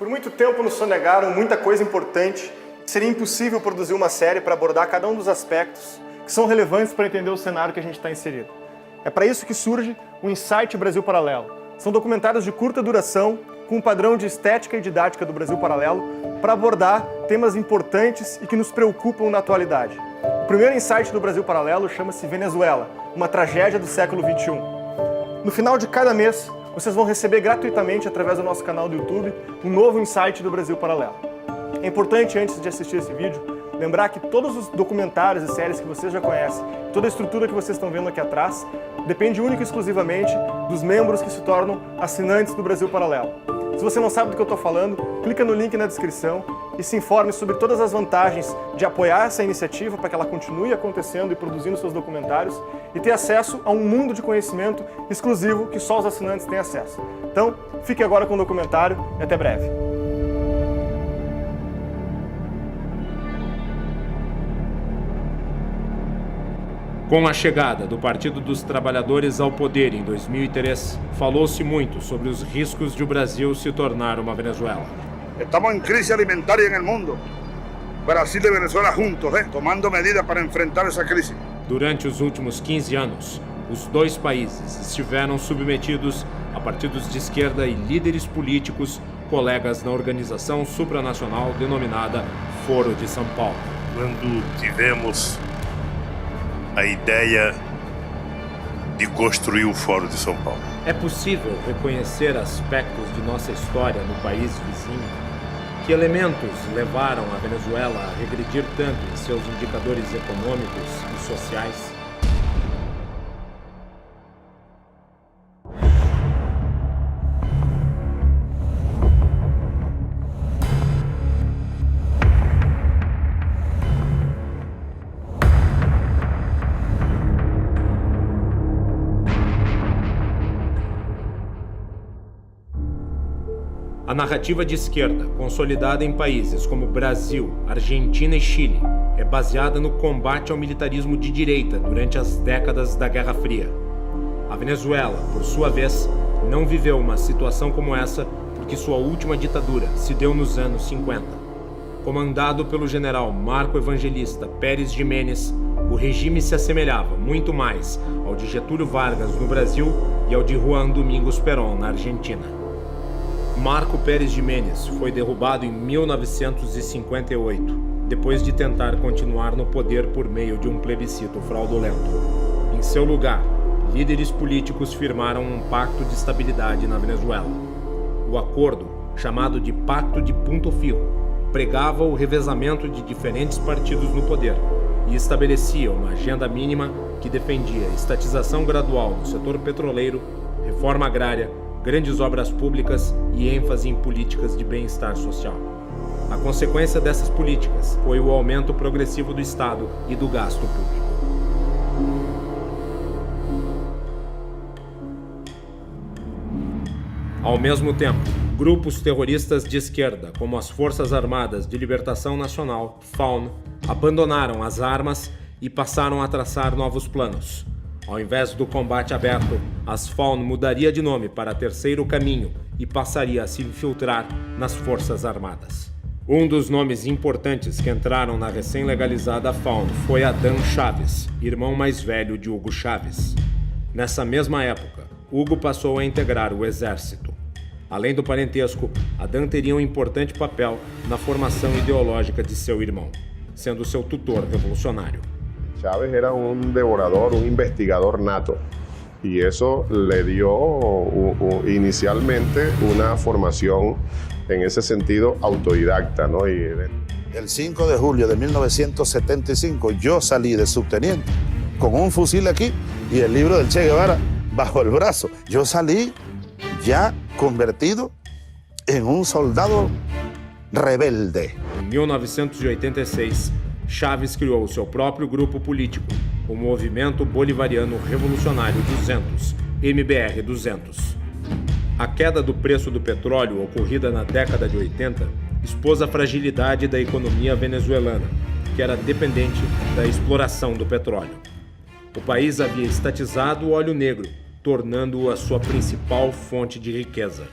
Por muito tempo nos sonegaram muita coisa importante. Seria impossível produzir uma série para abordar cada um dos aspectos que são relevantes para entender o cenário que a gente está inserido. É para isso que surge o Insight Brasil Paralelo. São documentários de curta duração, com um padrão de estética e didática do Brasil Paralelo, para abordar temas importantes e que nos preocupam na atualidade. O primeiro Insight do Brasil Paralelo chama-se Venezuela, uma tragédia do século XXI. No final de cada mês, vocês vão receber gratuitamente, através do nosso canal do YouTube, um novo Insight do Brasil Paralelo. É importante, antes de assistir esse vídeo, lembrar que todos os documentários e séries que vocês já conhecem, toda a estrutura que vocês estão vendo aqui atrás, depende única e exclusivamente dos membros que se tornam assinantes do Brasil Paralelo. Se você não sabe do que eu estou falando, clica no link na descrição e se informe sobre todas as vantagens de apoiar essa iniciativa para que ela continue acontecendo e produzindo seus documentários e ter acesso a um mundo de conhecimento exclusivo que só os assinantes têm acesso. Então, fique agora com o documentário e até breve. Com a chegada do Partido dos Trabalhadores ao poder em 2003, falou-se muito sobre os riscos de o Brasil se tornar uma Venezuela. Estamos em crise alimentaria no mundo. Brasil e Venezuela juntos, tomando medidas para enfrentar essa crise. Durante os últimos 15 anos, os dois países estiveram submetidos a partidos de esquerda e líderes políticos, colegas na organização supranacional denominada Foro de São Paulo. Quando tivemos a ideia de construir o Fórum de São Paulo. É possível reconhecer aspectos de nossa história no país vizinho? Que elementos levaram a Venezuela a regredir tanto em seus indicadores econômicos e sociais? A narrativa de esquerda, consolidada em países como Brasil, Argentina e Chile, é baseada no combate ao militarismo de direita durante as décadas da Guerra Fria. A Venezuela, por sua vez, não viveu uma situação como essa porque sua última ditadura se deu nos anos 50. Comandado pelo general Marco Evangelista Pérez Jiménez, o regime se assemelhava muito mais ao de Getúlio Vargas no Brasil e ao de Juan Domingos Perón na Argentina. Marco Pérez Jiménez foi derrubado em 1958, depois de tentar continuar no poder por meio de um plebiscito fraudulento. Em seu lugar, líderes políticos firmaram um pacto de estabilidade na Venezuela. O acordo, chamado de Pacto de Punto Fijo, pregava o revezamento de diferentes partidos no poder e estabelecia uma agenda mínima que defendia estatização gradual do setor petroleiro, reforma agrária, grandes obras públicas e ênfase em políticas de bem-estar social. A consequência dessas políticas foi o aumento progressivo do Estado e do gasto público. Ao mesmo tempo, grupos terroristas de esquerda, como as Forças Armadas de Libertação Nacional, FARC, abandonaram as armas e passaram a traçar novos planos. Ao invés do combate aberto, as FARC mudaria de nome para Terceiro Caminho e passaria a se infiltrar nas Forças Armadas. Um dos nomes importantes que entraram na recém-legalizada FARC foi Adán Chávez, irmão mais velho de Hugo Chávez. Nessa mesma época, Hugo passou a integrar o exército. Além do parentesco, Adán teria um importante papel na formação ideológica de seu irmão, sendo seu tutor revolucionário. Chávez era un devorador, un investigador nato, y eso le dio inicialmente una formación en ese sentido autodidacta, ¿no? El 5 de julio de 1975 yo salí de subteniente con un fusil aquí y el libro del Che Guevara bajo el brazo. Yo salí ya convertido en un soldado rebelde. En 1986, Chávez criou seu próprio grupo político, o Movimento Bolivariano Revolucionário 200, MBR-200. A queda do preço do petróleo ocorrida na década de 80 expôs a fragilidade da economia venezuelana, que era dependente da exploração do petróleo. O país havia estatizado o óleo negro, tornando-o a sua principal fonte de riqueza.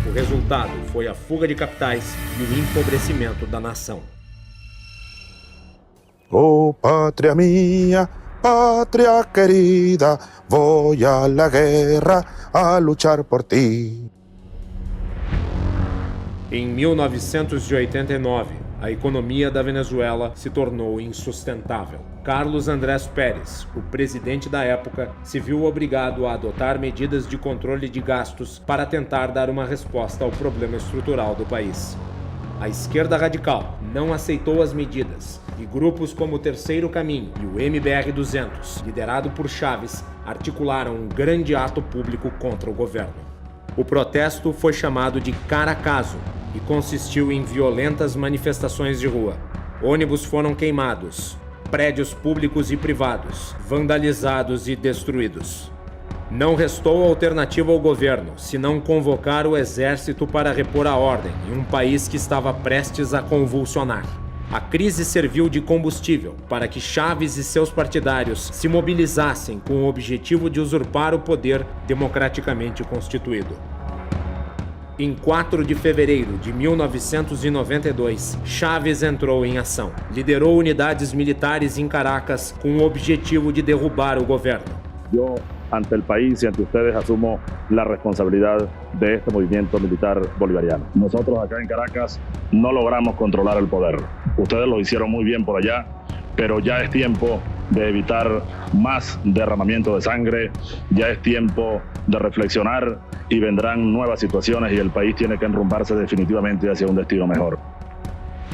O resultado foi a fuga de capitais e o empobrecimento da nação. Oh, patria mía, patria querida, voy a la guerra a luchar por ti. Em 1989, a economia da Venezuela se tornou insustentável. Carlos Andrés Pérez, o presidente da época, se viu obrigado a adotar medidas de controle de gastos para tentar dar uma resposta ao problema estrutural do país. A esquerda radical não aceitou as medidas e grupos como o Terceiro Caminho e o MBR-200, liderado por Chávez, articularam um grande ato público contra o governo. O protesto foi chamado de Caracazo e consistiu em violentas manifestações de rua. Ônibus foram queimados, prédios públicos e privados vandalizados e destruídos. Não restou alternativa ao governo, senão convocar o exército para repor a ordem em um país que estava prestes a convulsionar. A crise serviu de combustível para que Chávez e seus partidários se mobilizassem com o objetivo de usurpar o poder democraticamente constituído. Em 4 de fevereiro de 1992, Chávez entrou em ação. Liderou unidades militares em Caracas com o objetivo de derrubar o governo. Yo, ante el país y ante ustedes, asumo la responsabilidad de este movimiento militar bolivariano. Nosotros acá en Caracas no logramos controlar el poder. Ustedes lo hicieron muy bien por allá, pero ya es tiempo de evitar más derramamiento de sangre, ya es tiempo de reflexionar y vendrán nuevas situaciones y el país tiene que enrumbarse definitivamente hacia un destino mejor.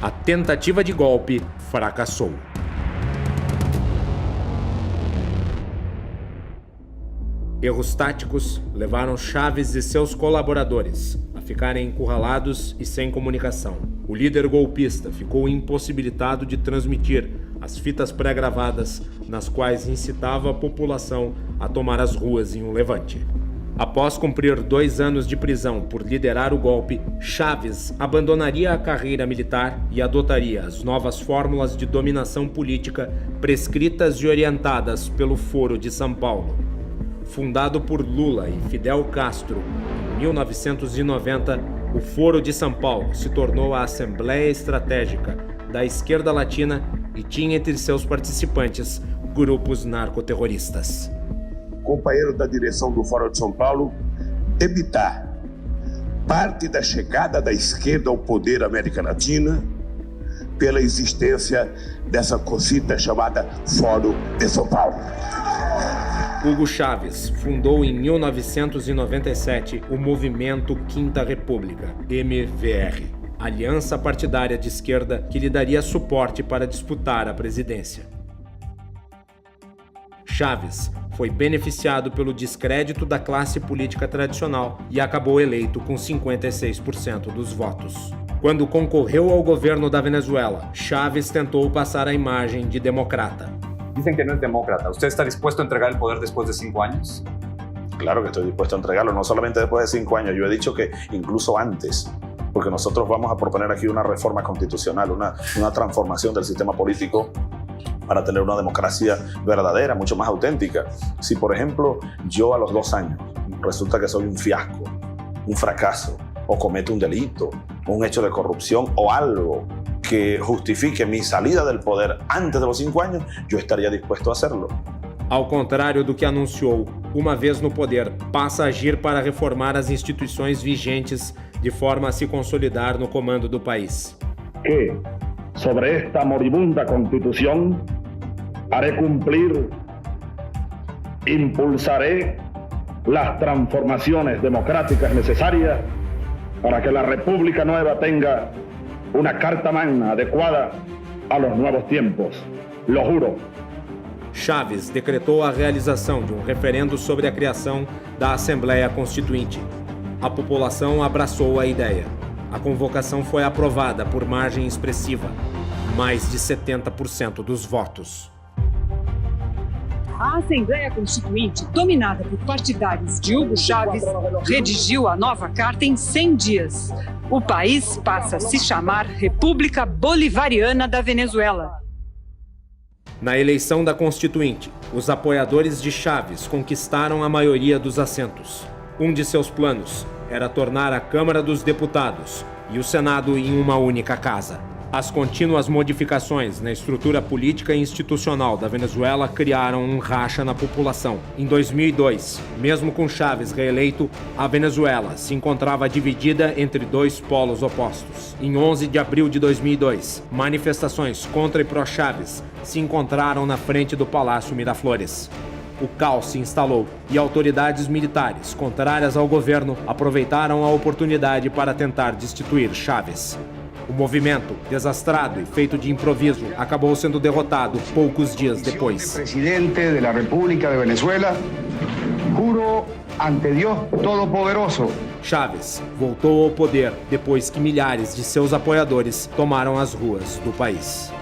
A tentativa de golpe fracassou. Erros táticos levaram Chávez e seus colaboradores a ficarem encurralados e sem comunicação. O líder golpista ficou impossibilitado de transmitir as fitas pré-gravadas nas quais incitava a população a tomar as ruas em um levante. Após cumprir 2 anos de prisão por liderar o golpe, Chávez abandonaria a carreira militar e adotaria as novas fórmulas de dominação política prescritas e orientadas pelo Foro de São Paulo. Fundado por Lula e Fidel Castro em 1990, o Foro de São Paulo se tornou a Assembleia Estratégica da Esquerda Latina e tinha entre seus participantes grupos narcoterroristas. Companheiro da direção do Fórum de São Paulo, evitar parte da chegada da esquerda ao poder da América Latina pela existência dessa cosita chamada Fórum de São Paulo. Hugo Chávez fundou em 1997 o Movimento Quinta República, MVR, aliança partidária de esquerda que lhe daria suporte para disputar a presidência. Chávez foi beneficiado pelo descrédito da classe política tradicional e acabou eleito com 56% dos votos. Quando concorreu ao governo da Venezuela, Chávez tentou passar a imagem de democrata. Dicen que no es demócrata. ¿Usted está dispuesto a entregar el poder después de 5 años? Claro que estoy dispuesto a entregarlo, no solamente después de 5 años, yo he dicho que incluso antes, porque nosotros vamos a proponer aquí una reforma constitucional, una transformación del sistema político para tener una democracia verdadera, mucho más auténtica. Si, por ejemplo, yo a los 2 años resulta que soy un fiasco, un fracaso, o cometo un delito, un hecho de corrupción o algo que justifique mi salida del poder antes de los 5 años, yo estaría dispuesto a hacerlo. Ao contrário do que anunciou, uma vez no poder, passa a agir para reformar as instituições vigentes de forma a se consolidar no comando do país. Que sobre esta moribunda Constitución haré cumplir, impulsaré las transformaciones democráticas necesarias para que la República Nueva tenga una carta magna adecuada a los nuevos tiempos. Lo juro. Chávez decretou a realização de um referendo sobre a criação da Assembleia Constituinte. A população abraçou a ideia. A convocação foi aprovada por margem expressiva, mais de 70% dos votos. A Assembleia Constituinte, dominada por partidários de Hugo Chávez, redigiu a nova carta em 100 dias. O país passa a se chamar República Bolivariana da Venezuela. Na eleição da Constituinte, os apoiadores de Chávez conquistaram a maioria dos assentos. Um de seus planos era tornar a Câmara dos Deputados e o Senado em uma única casa. As contínuas modificações na estrutura política e institucional da Venezuela criaram um racha na população. Em 2002, mesmo com Chávez reeleito, a Venezuela se encontrava dividida entre dois polos opostos. Em 11 de abril de 2002, manifestações contra e pró-Chávez se encontraram na frente do Palácio Miraflores. O caos se instalou e autoridades militares, contrárias ao governo, aproveitaram a oportunidade para tentar destituir Chávez. O movimento, desastrado e feito de improviso, acabou sendo derrotado poucos dias depois. Presidente da República de Venezuela, juro ante Deus Todo-Poderoso. Chávez voltou ao poder depois que milhares de seus apoiadores tomaram as ruas do país.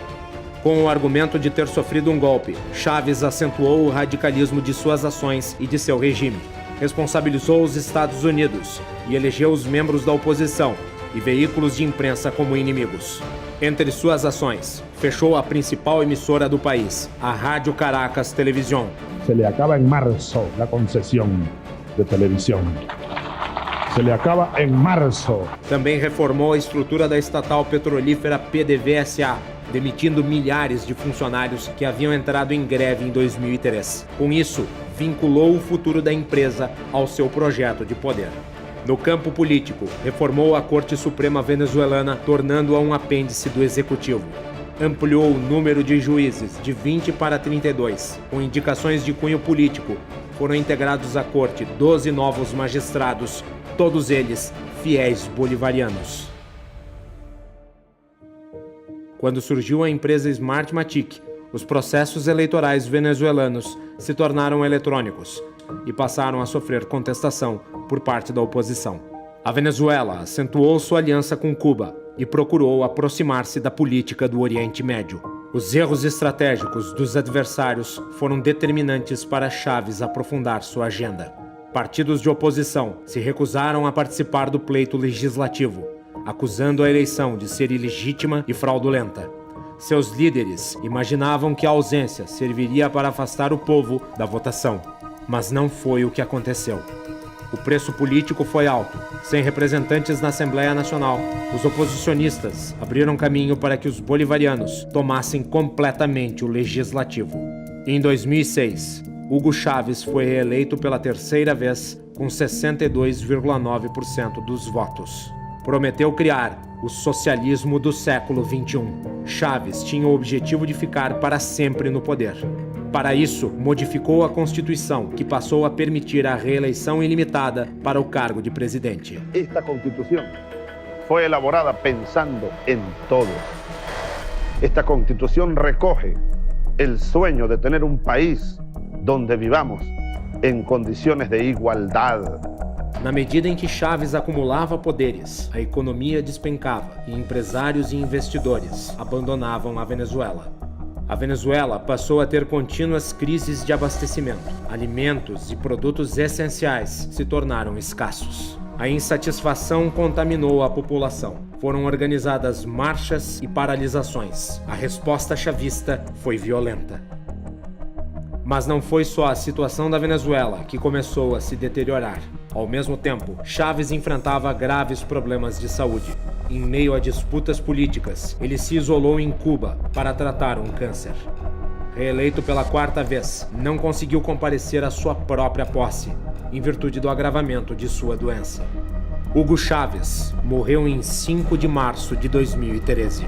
Com o argumento de ter sofrido um golpe, Chávez acentuou o radicalismo de suas ações e de seu regime. Responsabilizou os Estados Unidos e elegeu os membros da oposição e veículos de imprensa como inimigos. Entre suas ações, fechou a principal emissora do país, a Rádio Caracas Televisión. Se le acaba en marzo la concesión de televisión. Se le acaba en marzo. Também reformou a estrutura da estatal petrolífera PDVSA, demitindo milhares de funcionários que haviam entrado em greve em 2003. Com isso, vinculou o futuro da empresa ao seu projeto de poder. No campo político, reformou a Corte Suprema venezuelana, tornando-a um apêndice do Executivo. Ampliou o número de juízes de 20 para 32. Com indicações de cunho político, foram integrados à Corte 12 novos magistrados, todos eles fiéis bolivarianos. Quando surgiu a empresa Smartmatic, os processos eleitorais venezuelanos se tornaram eletrônicos e passaram a sofrer contestação por parte da oposição. A Venezuela acentuou sua aliança com Cuba e procurou aproximar-se da política do Oriente Médio. Os erros estratégicos dos adversários foram determinantes para Chávez aprofundar sua agenda. Partidos de oposição se recusaram a participar do pleito legislativo, acusando a eleição de ser ilegítima e fraudulenta. Seus líderes imaginavam que a ausência serviria para afastar o povo da votação, mas não foi o que aconteceu. O preço político foi alto. Sem representantes na Assembleia Nacional, os oposicionistas abriram caminho para que os bolivarianos tomassem completamente o legislativo. Em 2006, Hugo Chávez foi reeleito pela terceira vez com 62,9% dos votos. Prometeu criar o socialismo do século XXI. Chávez tinha o objetivo de ficar para sempre no poder. Para isso, modificou a Constituição, que passou a permitir a reeleição ilimitada para o cargo de presidente. Esta Constitución fue elaborada pensando en todos. Esta Constitución recoge el sueño de tener un país donde vivamos en condiciones de igualdad. Na medida em que Chávez acumulava poderes, a economia despencava e empresários e investidores abandonavam a Venezuela. A Venezuela passou a ter contínuas crises de abastecimento. Alimentos e produtos essenciais se tornaram escassos. A insatisfação contaminou a população. Foram organizadas marchas e paralisações. A resposta chavista foi violenta. Mas não foi só a situação da Venezuela que começou a se deteriorar. Ao mesmo tempo, Chávez enfrentava graves problemas de saúde. Em meio a disputas políticas, ele se isolou em Cuba para tratar um câncer. Reeleito pela quarta vez, não conseguiu comparecer à sua própria posse, em virtude do agravamento de sua doença. Hugo Chávez morreu em 5 de março de 2013.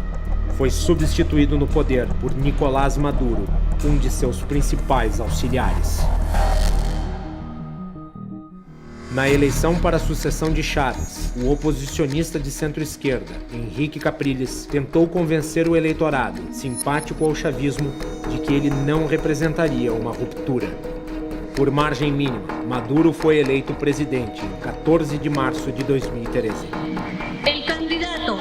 Foi substituído no poder por Nicolás Maduro, um de seus principais auxiliares. Na eleição para a sucessão de Chávez, o oposicionista de centro-esquerda, Henrique Capriles, tentou convencer o eleitorado, simpático ao chavismo, de que ele não representaria uma ruptura. Por margem mínima, Maduro foi eleito presidente em 14 de março de 2013. El candidato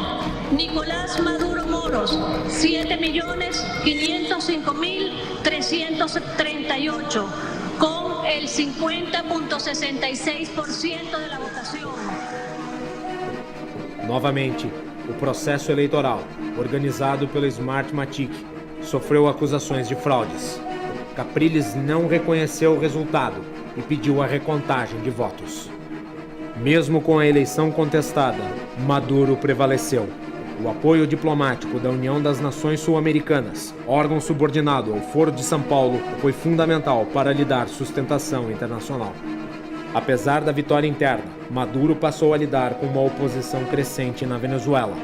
Nicolás Maduro Moros, 7.505.338, con el 50,66% de la votación. Novamente, o processo eleitoral, organizado pela Smartmatic, sofreu acusações de fraudes. Capriles não reconheceu o resultado e pediu a recontagem de votos. Mesmo com a eleição contestada, Maduro prevaleceu. O apoio diplomático da União das Nações Sul-Americanas, órgão subordinado ao Foro de São Paulo, foi fundamental para lhe dar sustentação internacional. Apesar da vitória interna, Maduro passou a lidar com uma oposição crescente na Venezuela.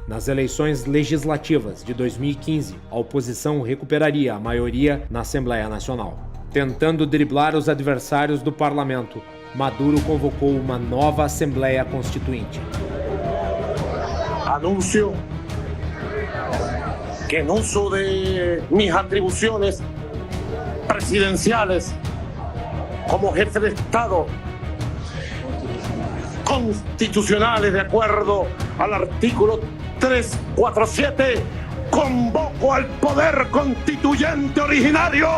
Nas eleições legislativas de 2015, a oposição recuperaria a maioria na Assembleia Nacional. Tentando driblar os adversários do parlamento, Maduro convocou uma nova Assembleia Constituinte. Anuncio que en uso de mis atribuciones presidenciales como jefe de Estado constitucionales de acuerdo al artículo 347, convoco al poder constituyente originario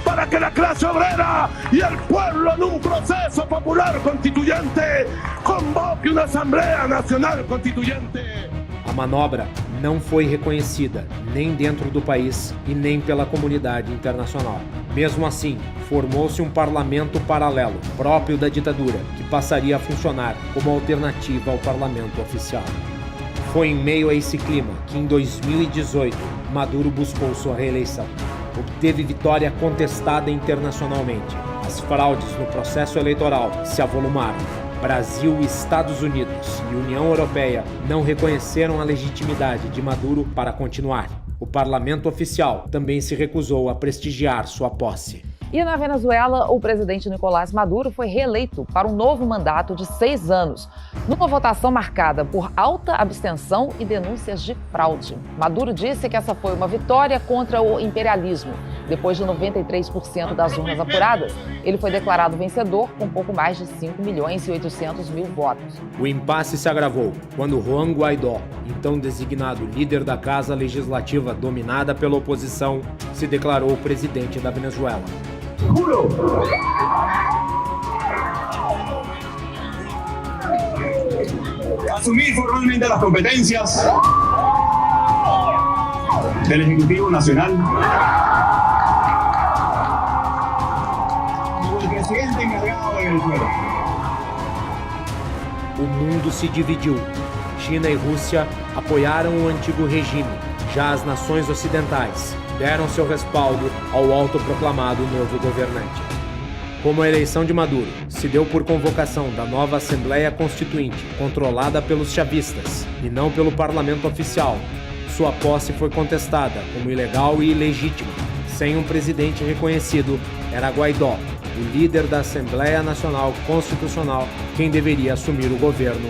para que la clase obrera y el pueblo en un proceso popular constituyente convoque una Asamblea Nacional Constituyente. A manobra não foi reconhecida nem dentro do país e nem pela comunidade internacional. Mesmo assim, formou-se um parlamento paralelo, próprio da ditadura, que passaria a funcionar como alternativa ao parlamento oficial. Foi em meio a esse clima que, em 2018, Maduro buscou sua reeleição. Obteve vitória contestada internacionalmente. As fraudes no processo eleitoral se avolumaram. Brasil, Estados Unidos e União Europeia não reconheceram a legitimidade de Maduro para continuar. O parlamento oficial também se recusou a prestigiar sua posse. E na Venezuela, o presidente Nicolás Maduro foi reeleito para um novo mandato de 6 anos, numa votação marcada por alta abstenção e denúncias de fraude. Maduro disse que essa foi uma vitória contra o imperialismo. Depois de 93% das urnas apuradas, ele foi declarado vencedor com pouco mais de 5.800.000 votos. O impasse se agravou quando Juan Guaidó, então designado líder da Casa Legislativa dominada pela oposição, se declarou presidente da Venezuela. Juro asumir formalmente las competencias del Ejecutivo Nacional como el presidente encargado de Venezuela. O mundo se dividiu. China e Rússia apoiaram o antigo regime. Já as nações ocidentais deram seu respaldo ao autoproclamado novo governante. Como a eleição de Maduro se deu por convocação da nova Assembleia Constituinte, controlada pelos chavistas e não pelo parlamento oficial, sua posse foi contestada como ilegal e ilegítima. Sem um presidente reconhecido, era Guaidó, o líder da Assembleia Nacional Constitucional, quem deveria assumir o governo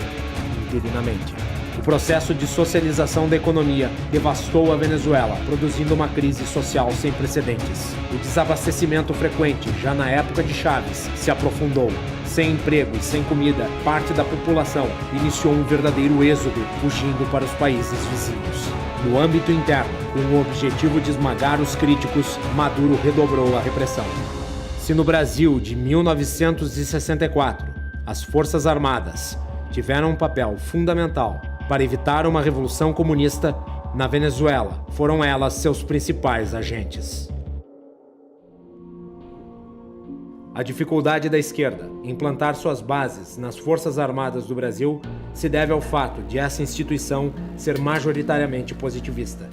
interinamente. O processo de socialização da economia devastou a Venezuela, produzindo uma crise social sem precedentes. O desabastecimento frequente, já na época de Chávez, se aprofundou. Sem emprego e sem comida, parte da população iniciou um verdadeiro êxodo, fugindo para os países vizinhos. No âmbito interno, com o objetivo de esmagar os críticos, Maduro redobrou a repressão. Se no Brasil de 1964, as Forças Armadas tiveram um papel fundamental para evitar uma revolução comunista, na Venezuela foram elas seus principais agentes. A dificuldade da esquerda em implantar suas bases nas Forças Armadas do Brasil se deve ao fato de essa instituição ser majoritariamente positivista.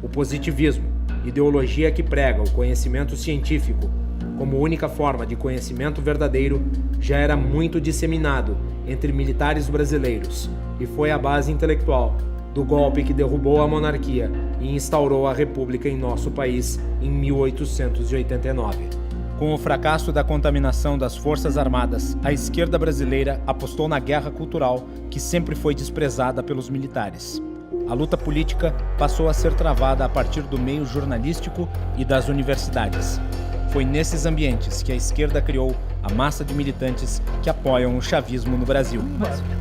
O positivismo, ideologia que prega o conhecimento científico como única forma de conhecimento verdadeiro, já era muito disseminado entre militares brasileiros e foi a base intelectual do golpe que derrubou a monarquia e instaurou a república em nosso país em 1889. Com o fracasso da contaminação das Forças Armadas, a esquerda brasileira apostou na guerra cultural, que sempre foi desprezada pelos militares. A luta política passou a ser travada a partir do meio jornalístico e das universidades. Foi nesses ambientes que a esquerda criou a massa de militantes que apoiam o chavismo no Brasil.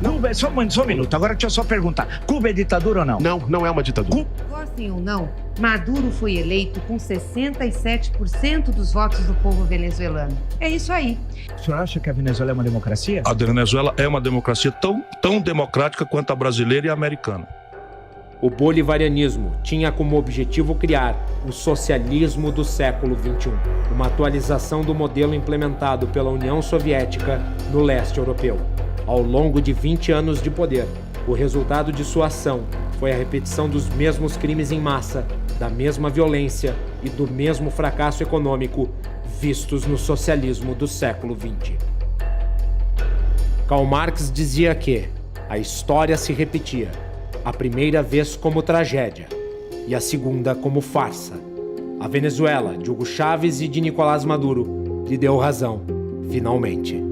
Cuba, só um minuto, agora deixa eu só perguntar. Cuba é ditadura ou não? Não, não é uma ditadura. Gostem ou não, Maduro foi eleito com 67% dos votos do povo venezuelano. É isso aí. O senhor acha que a Venezuela é uma democracia? A Venezuela é uma democracia tão democrática quanto a brasileira e a americana. o bolivarianismo tinha como objetivo criar o socialismo do século XXI, uma atualização do modelo implementado pela União Soviética no leste europeu. Ao longo de 20 anos de poder, o resultado de sua ação foi a repetição dos mesmos crimes em massa, da mesma violência e do mesmo fracasso econômico vistos no socialismo do século XX. Karl Marx dizia que a história se repetia, a primeira vez como tragédia e a segunda como farsa. A Venezuela de Hugo Chávez e de Nicolás Maduro lhe deu razão, finalmente.